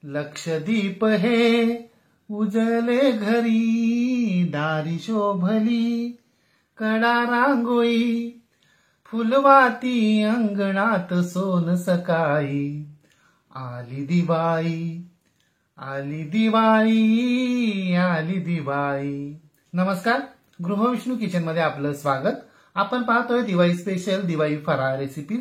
लक्षदीप हे उजले घरी, दारी शोभली कडा रांगोळी, फुलवाती अंगणात सोन सकाळी, आली दिवाळी आली दिवाळी आली दिवाळी. नमस्कार, गृहविष्णू किचन मध्ये आपलं स्वागत. आपण पाहतोय दिवाळी स्पेशल दिवाळी फराळ रेसिपीज.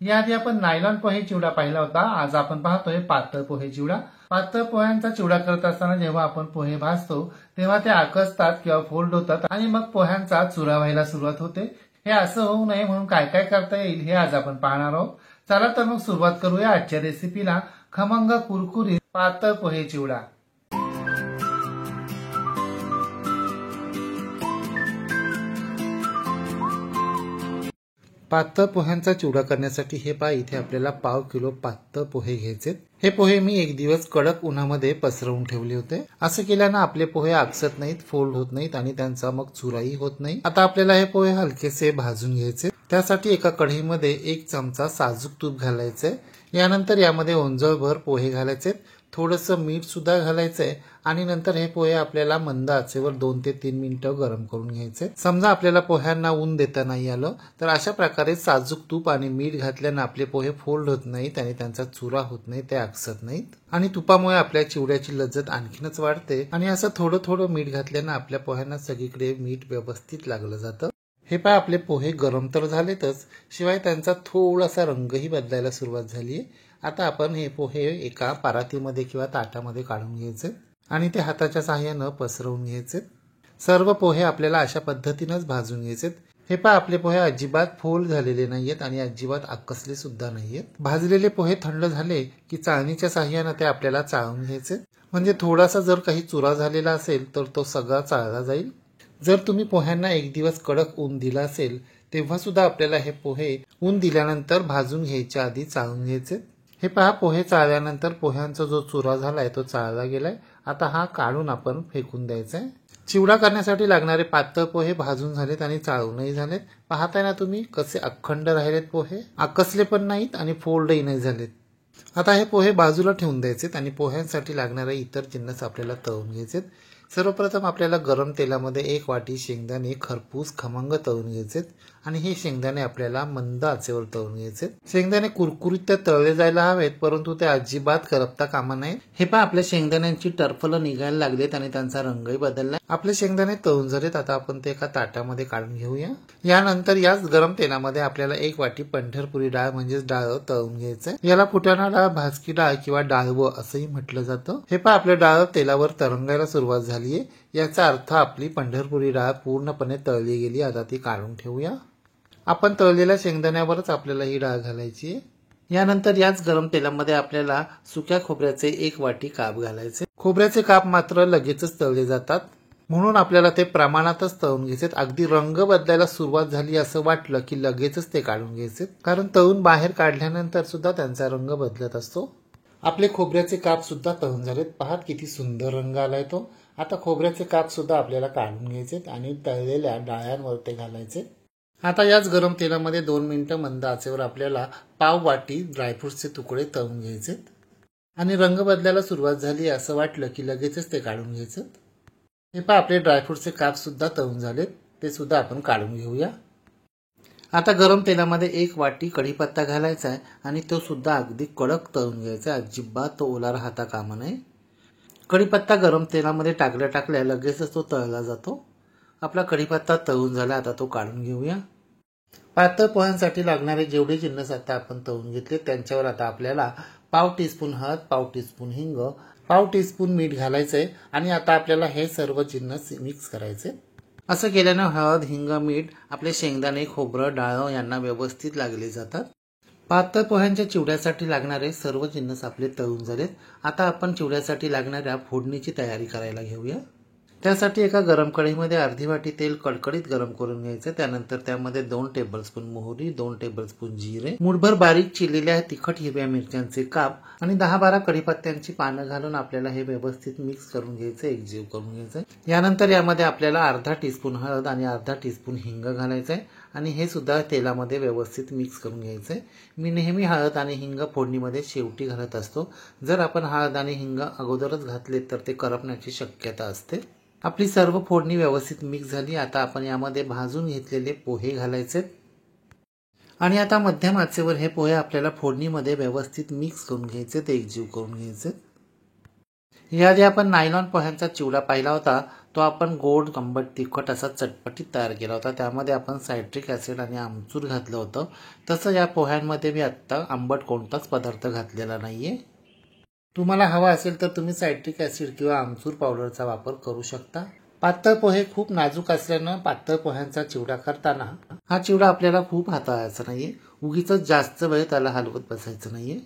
याआधी आपण नायलॉन पोहे चिवडा पाहिला होता. आज आपण पाहतोय पातळ पोहे चिवडा. पातळ पोह्यांचा चिवडा करत असताना जेव्हा आपण पोहे भाजतो तेव्हा ते आकसतात किंवा फोल्ड होतात आणि मग पोह्यांचा चुरा व्हायला सुरुवात होते. हे असं होऊ नये म्हणून काय काय करता येईल हे आज आपण पाहणार आहोत. चला तर मग सुरुवात करूया आजच्या रेसिपीला. खमंग कुरकुरीत पातळ पोहे चिवडा. पातळ पोह्यांचा चिवडा करण्यासाठी हे पहा, इथे आपल्याला पाव किलो पातळ पोहे घ्यायचे. हे पोहे मी एक दिवस कडक उन्हामध्ये पसरवून ठेवले होते. असं केल्यानं आपले पोहे आकसत नाहीत, फोल्ड होत नाहीत आणि त्यांचा मग चुराही होत नाही. आता आपल्याला हे पोहे हलकेसे भाजून घ्यायचे. त्यासाठी एका कढईमध्ये 1 चमचा साजूक तूप घालायचे. यानंतर यामध्ये ओंजळभर पोहे घालायचे, थोडंसं मीठ सुद्धा घालायचंय आणि नंतर हे पोहे आपल्याला मंद आचेवर 2 ते 3 मिनिटं गरम करून घ्यायचे. समजा आपल्याला पोह्यांना ऊन देता नाही आलं तर अशा प्रकारे साजूक तूप आणि मीठ घातल्यानं आपले पोहे फोल्ड होत नाहीत आणि त्यांचा चुरा होत नाही, ते आकसत नाहीत आणि तुपामुळे आपल्या चिवड्याची लज्जत आणखीनच वाढते. आणि असं थोडं थोडं मीठ घातल्यानं आपल्या पोह्यांना सगळीकडे मीठ व्यवस्थित लागलं जातं. हे पहा, आपले पोहे गरम तर झालेतच, शिवाय त्यांचा थोडासा रंगही बदलायला सुरुवात झालीये. आता आपण हे पोहे एका परातीमध्ये किंवा ताटामध्ये काढून घ्यायचे आणि ते हाताच्या साहाय्यानं पसरवून घ्यायचे. सर्व पोहे आपल्याला अशा पद्धतीनंच भाजून घ्यायचे. हे पहा, आपले पोहे अजिबात फोल्ड झालेले नाहीयेत आणि अजिबात आकसले सुद्धा नाहीयेत. भाजलेले पोहे थंड झाले की चाळणीच्या साहाय्यानं ते आपल्याला चाळून घ्यायचे. म्हणजे थोडासा जर काही चुरा झालेला असेल तर तो सगळा चाळला जाईल. जर तुम्ही पोह्यांना एक दिवस कडक ऊन दिला असेल तेव्हा सुद्धा आपल्याला हे पोहे ऊन दिल्यानंतर भाजून घ्यायच्या आधी चाळून घ्यायचे. हे पहा, पोहे चाळल्यानंतर पोह्यांचा जो चुरा झालाय तो चाळला गेलाय. आता हा काढून आपण फेकून द्यायचा आहे. चिवडा करण्यासाठी लागणारे पातळ पोहे भाजून झालेत आणि चाळूनही झालेत. पाहताय ना तुम्ही कसे अखंड राहिलेत पोहे, आकसले पण नाहीत आणि फोल्डही नाही झालेत. आता हे पोहे बाजूला ठेवून द्यायचेत आणि पोह्यांसाठी लागणारे इतर जिन्नस आपल्याला तळून घ्यायचेत. सर्वप्रथम आपल्याला गरम तेलामध्ये 1 वाटी शेंगदाणे खरपूस खमंग तळून घ्यायचेत आणि हे शेंगदाणे आपल्याला मंद आचेवर तळून घ्यायचे. शेंगदाणे कुरकुरीत तर तळले जायला हवेत, परंतु ते अजिबात करपता कामा नये. हे पहा, आपल्या शेंगदाण्यांची टरफलं निघायला लागलेत आणि त्यांचा रंगही बदललाय. आपले शेंगदाणे तळून झालेत. आता आपण ते एका ताटामध्ये काढून घेऊया. यानंतर याच गरम तेलामध्ये आपल्याला 1 वाटी पंढरपुरी डाळ म्हणजेच डाळ तळून घ्यायचंय. याला फुटाणा डाळ, भाजकी डाळ किंवा डाळवं असंही म्हटलं जातं. हे पहा, आपल्या डाळ तेलावर तरंगायला सुरुवात झालीये. याचा अर्थ आपली पंढरपुरी डाळ पूर्णपणे तळली गेली. आता ती काढून ठेवूया. आपण तळलेल्या शेंगदाण्यावरच आपल्याला ही डाळ घालायची आहे. यानंतर याच गरम तेलामध्ये आपल्याला सुक्या खोबऱ्याचे 1 वाटी काप घालायचे. खोबऱ्याचे काप मात्र लगेचच तळले जातात, म्हणून आपल्याला ते प्रमाणातच तळून घ्यायचे. अगदी रंग बदलायला सुरुवात झाली असं वाटलं की लगेचच ते काढून घ्यायचे, कारण तळून बाहेर काढल्यानंतर सुद्धा त्यांचा रंग बदलत असतो. आपले खोबऱ्याचे काप सुद्धा तळून झालेत. पहा किती सुंदर रंग आलाय तो. आता खोबऱ्याचे काप सुद्धा आपल्याला काढून घ्यायचे आणि तळलेल्या डाळ्यांवर ते घालायचे. आता याच गरम तेलामध्ये 2 मिनिटं मंद आचेवर आपल्याला पाव वाटी ड्रायफ्रुट्सचे तुकडे तळून घ्यायचे आणि रंग बदलायला सुरुवात झाली असं वाटलं की लगेचच ते काढून घ्यायचं. हे पहा, आपले ड्रायफ्रुट्सचे काप सुद्धा तळून झालेत, ते सुद्धा आपण काढून घेऊया. आता गरम तेलामध्ये 1 वाटी कढीपत्ता घालायचा आहे आणि तो सुद्धा अगदी कडक तळून घ्यायचा. अजिबात तो ओला राहता कामा नये. कढीपत्ता गरम तेलामध्ये टाकल्या लगेचच तो तळला जातो. आपला कढीपत्ता तळून झाला. आता तो काढून घेऊया. पातळ पोह्यांसाठी लागणारे जेवढे जिन्नस आता आपण तळून घेतले त्यांच्यावर आता आपल्याला पाव टीस्पून हळद, पाव टीस्पून हिंग, पाव टीस्पून मीठ घालायचंय आणि आता आपल्याला हे सर्व जिन्नस मिक्स करायचे. असं केल्यानं हळद, हिंग, मीठ आपले शेंगदाणे, खोबरं, डाळ यांना व्यवस्थित लागले जातात. पातळ पोह्यांच्या चिवड्यासाठी लागणारे सर्व जिन्नस आपले तळून झालेत. आता आपण चिवड्यासाठी लागणाऱ्या फोडणीची तयारी करायला घेऊया. त्यासाठी एका गरम कढईमध्ये अर्धी वाटी तेल कडकडीत गरम करून घ्यायचं. त्यानंतर त्यामध्ये 2 टेबलस्पून मोहरी, 2 टेबलस्पून जिरे, मुठभर बारीक चिरलेल्या तिखट हिरव्या मिरच्यांचे काप आणि 10-12 कढीपत्त्यांची पानं घालून आपल्याला हे व्यवस्थित मिक्स करून घ्यायचं, एकजीव करून घ्यायचं. यानंतर यामध्ये आपल्याला अर्धा टीस्पून हळद आणि अर्धा टीस्पून हिंग घालायचंय आणि हे सुद्धा तेलामध्ये व्यवस्थित मिक्स करून घ्यायचं आहे. मी नेहमी हळद आणि हिंग फोडणीमध्ये शेवटी घालत असतो. जर आपण हळद आणि हिंग अगोदरच घातले तर ते करपण्याची शक्यता असते. आपली सर्व फोडणी व्यवस्थित मिक्स झाली. आता आपण यामध्ये भाजून घेतलेले पोहे घालायचे आणि आता मध्यम आचेवर हे पोहे आपल्याला फोडणीमध्ये व्यवस्थित मिक्स करून घ्यायचे, ते एकजीव करून घ्यायचे. याआधी आपण नायलॉन पोह्यांचा चिवडा पाहिला होता. तो आपण गोड आंबट तिखट असा चटपटीत तयार केला होता. त्यामध्ये आपण सायट्रिक ॲसिड आणि आमचूर घातलं होतं. तसं या पोह्यांमध्ये मी आत्ता आंबट कोणताच पदार्थ घातलेला नाहीये. तुम्हाला हवा असेल तर तुम्ही सायट्रिक ॲसिड किंवा आमचूर पावडरचा वापर करू शकता. पातळ पोहे खूप नाजूक असल्यानं पातळ पोह्यांचा चिवडा करताना हा चिवडा आपल्याला खूप हाताळायचा नाहीये. उगीच जास्त वेळ त्याला हलवत बसायचं नाहीये.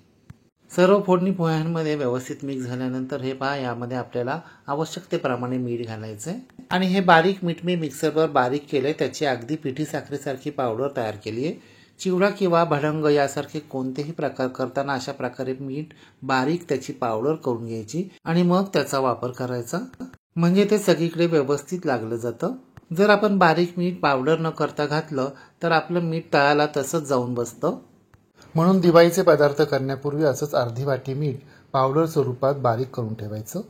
सर्व फोडणी पोह्यांमध्ये व्यवस्थित मिक्स झाल्यानंतर हे पहा, यामध्ये आपल्याला आवश्यकतेप्रमाणे मीठ घालायचं आहे आणि हे बारीक मीठ मी मिक्सरवर बारीक केलंय. त्याची अगदी पिठी साखरेसारखी पावडर तयार केली आहे. चिवडा किंवा भडंग यासारखे कोणतेही प्रकार करताना अशा प्रकारे मीठ बारीक त्याची पावडर करून घ्यायची आणि मग त्याचा वापर करायचा, म्हणजे ते सगळीकडे व्यवस्थित लागलं जातं. जर आपण बारीक मीठ पावडर न करता घातलं तर आपलं मीठ तळाला तसंच जाऊन बसतं. म्हणून दिवाळीचे पदार्थ करण्यापूर्वी असंच अर्धी वाटी मीठ पावडर स्वरूपात बारीक करून ठेवायचं.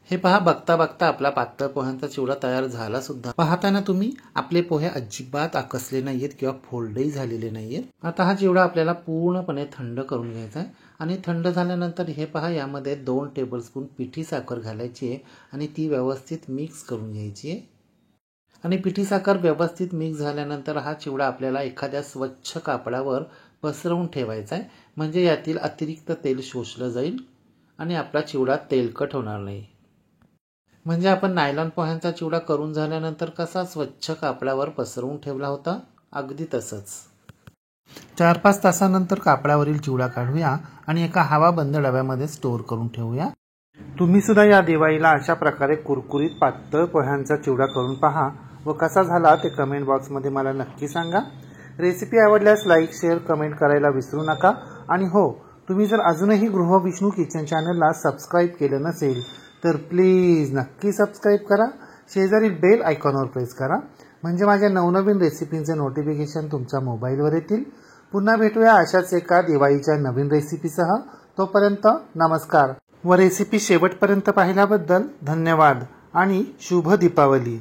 हे पहा, बघता बघता आपला पातळ पोह्यांचा चिवडा तयार झाला सुद्धा. पाहताना तुम्ही आपले पोहे अजिबात आकसले नाहीयेत किंवा फोल्डही झालेले नाहीयेत. आता हा चिवडा आपल्याला पूर्णपणे थंड करून घ्यायचा आहे आणि थंड झाल्यानंतर हे पहा, यामध्ये 2 टेबलस्पून पिठी साखर घालायची आहे आणि ती व्यवस्थित मिक्स करून घ्यायची आहे. आणि पिठी साखर व्यवस्थित मिक्स झाल्यानंतर हा चिवडा आपल्याला एखाद्या स्वच्छ कापडावर पसरवून ठेवायचा आहे, म्हणजे यातील अतिरिक्त तेल शोषलं जाईल आणि आपला चिवडा तेलकट होणार नाही. म्हणजे आपण नायलॉन पोह्यांचा चिवडा करून झाल्यानंतर कसा स्वच्छ कापडावर पसरवून ठेवला होता, अगदी तसंच. 4-5 तासानंतर कापडावरील चिवडा काढूया आणि एका हवाबंद डब्यामध्ये स्टोअर करून ठेवूया. तुम्ही सुद्धा या दिवाळीला अशा प्रकारे कुरकुरीत पातळ पोह्यांचा चिवडा करून पहा व कसा झाला ते कमेंट बॉक्समध्ये मला नक्की सांगा. रेसिपी आवडल्यास लाईक, शेअर, कमेंट करायला विसरू नका. आणि हो, तुम्ही जर अजूनही गृहविष्णू किचन चॅनलला सबस्क्राईब केलं नसेल तर प्लीज नक्की सबस्क्राईब करा. शेजारील बेल आयकॉनवर प्रेस करा, म्हणजे माझ्या नवनवीन रेसिपींचे नोटिफिकेशन तुमच्या मोबाईलवर येतील. पुन्हा भेटूया अशाच एका दिवाळीच्या नवीन रेसिपीसह. तोपर्यंत नमस्कार व रेसिपी शेवटपर्यंत पाहिल्याबद्दल धन्यवाद आणि शुभ दीपावली.